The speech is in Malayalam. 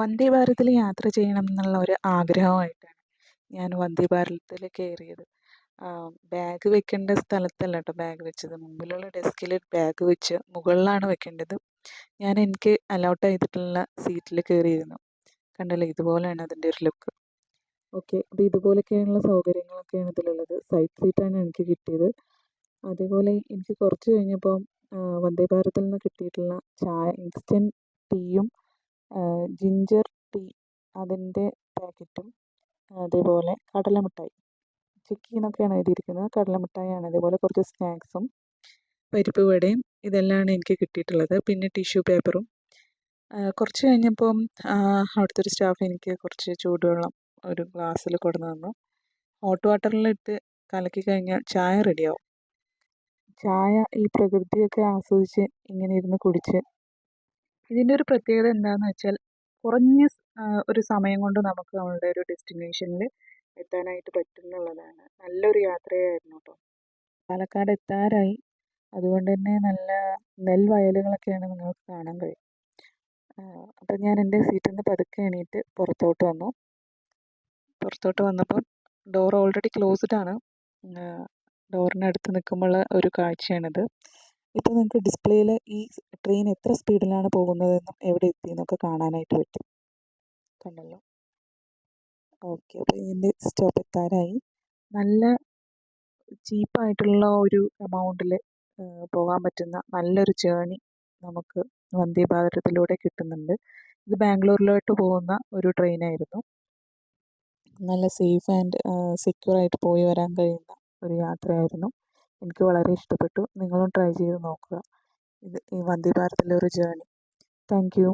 വന്ദേ ഭാരതിൽ യാത്ര ചെയ്യണം എന്നുള്ള ഒരു ആഗ്രഹമായിട്ടാണ് ഞാൻ വന്ദേ ഭാരതത്തിൽ കയറിയത്. ബാഗ് വെക്കേണ്ട സ്ഥലത്തല്ല കേട്ടോ ബാഗ് വെച്ചത്. മുമ്പിലുള്ള ഡെസ്കിൽ ബാഗ് വെച്ച് മുകളിലാണ് വെക്കേണ്ടത്. ഞാൻ എനിക്ക് അലോട്ട് ചെയ്തിട്ടുള്ള സീറ്റിൽ കയറിയിരുന്നു. കണ്ടല്ലോ, ഇതുപോലെയാണ് അതിൻ്റെ ഒരു ലുക്ക്. ഓക്കെ, അപ്പോൾ ഇതുപോലൊക്കെയുള്ള സൗകര്യങ്ങളൊക്കെയാണ് ഇതിലുള്ളത്. സൈഡ് സീറ്റാണ് എനിക്ക് കിട്ടിയത്. അതേപോലെ എനിക്ക് കുറച്ച് കഴിഞ്ഞപ്പോൾ വന്ദേ ഭാരതിൽ നിന്ന് കിട്ടിയിട്ടുള്ള ചായ, ഇൻസ്റ്റൻറ്റ് ടീയും ജിഞ്ചർ ടീ അതിൻ്റെ പാക്കറ്റും, അതേപോലെ കടലമിഠായി, ചിക്കി എന്നൊക്കെയാണ് എഴുതിയിരിക്കുന്നത്, കടലമിഠായിയാണ്. അതേപോലെ കുറച്ച് സ്നാക്സും പരിപ്പ് വടയും ഇതെല്ലാമാണ് എനിക്ക് കിട്ടിയിട്ടുള്ളത്. പിന്നെ ടിഷ്യൂ പേപ്പറും. കുറച്ച് കഴിഞ്ഞപ്പം അവിടുത്തെ ഒരു സ്റ്റാഫ് എനിക്ക് കുറച്ച് ചൂടുവെള്ളം ഒരു ഗ്ലാസ്സിൽ കൊണ്ടുവന്ന് തന്നു. ഹോട്ട് വാട്ടറിലിട്ട് കലക്കി കഴിഞ്ഞാൽ ചായ റെഡിയാവും. ചായ ഈ പ്രകൃതിയൊക്കെ ആസ്വദിച്ച് ഇങ്ങനെ ഇരുന്ന് കുടിച്ച്, ഇതിൻ്റെ ഒരു പ്രത്യേകത എന്താണെന്ന് വെച്ചാൽ കുറഞ്ഞ ഒരു സമയം കൊണ്ട് നമുക്ക് നമ്മളുടെ ഒരു ഡെസ്റ്റിനേഷനിൽ എത്താനായിട്ട് പറ്റും എന്നുള്ളതാണ്. നല്ലൊരു യാത്രയായിരുന്നു കേട്ടോ. പാലക്കാട് എത്താറായി. അതുകൊണ്ട് തന്നെ നല്ല നെൽവയലുകളൊക്കെയാണ് നിങ്ങൾക്ക് കാണാൻ കഴിയും. അപ്പം ഞാൻ എൻ്റെ സീറ്റിൽ നിന്ന് പതുക്കെ എണീറ്റ് പുറത്തോട്ട് വന്നു. പുറത്തോട്ട് വന്നപ്പം ഡോർ ഓൾറെഡി ക്ലോസ്ഡ് ആണ്. ഡോറിനടുത്ത് നിൽക്കുമ്പോൾ ഒരു കാഴ്ചയാണിത്. ഇപ്പോൾ നിങ്ങൾക്ക് ഡിസ്പ്ലേയിൽ ഈ ട്രെയിൻ എത്ര സ്പീഡിലാണ് പോകുന്നതെന്നും എവിടെ എത്തിയെന്നൊക്കെ കാണാനായിട്ട് പറ്റും. കണ്ടല്ലോ. ഓക്കെ, അപ്പോൾ ഇതിൻ്റെ സ്റ്റോപ്പ് എത്താറായി. നല്ല ചീപ്പായിട്ടുള്ള ഒരു എമൗണ്ടിൽ പോകാൻ പറ്റുന്ന നല്ലൊരു ജേണി നമുക്ക് വന്ദേ ഭാരതിലൂടെ കിട്ടുന്നുണ്ട്. ഇത് ബാംഗ്ലൂരിലോട്ട് പോകുന്ന ഒരു ട്രെയിനായിരുന്നു. നല്ല സേഫ് ആൻഡ് സെക്യൂർ ആയിട്ട് പോയി വരാൻ കഴിയുന്ന ഒരു യാത്രയായിരുന്നു. എനിക്ക് വളരെ ഇഷ്ടപ്പെട്ടു. നിങ്ങളും ട്രൈ ചെയ്ത് നോക്കുക ഇത് ഈ വന്ദേ ഭാരതിലെ ഒരു ജേണി. Thank you.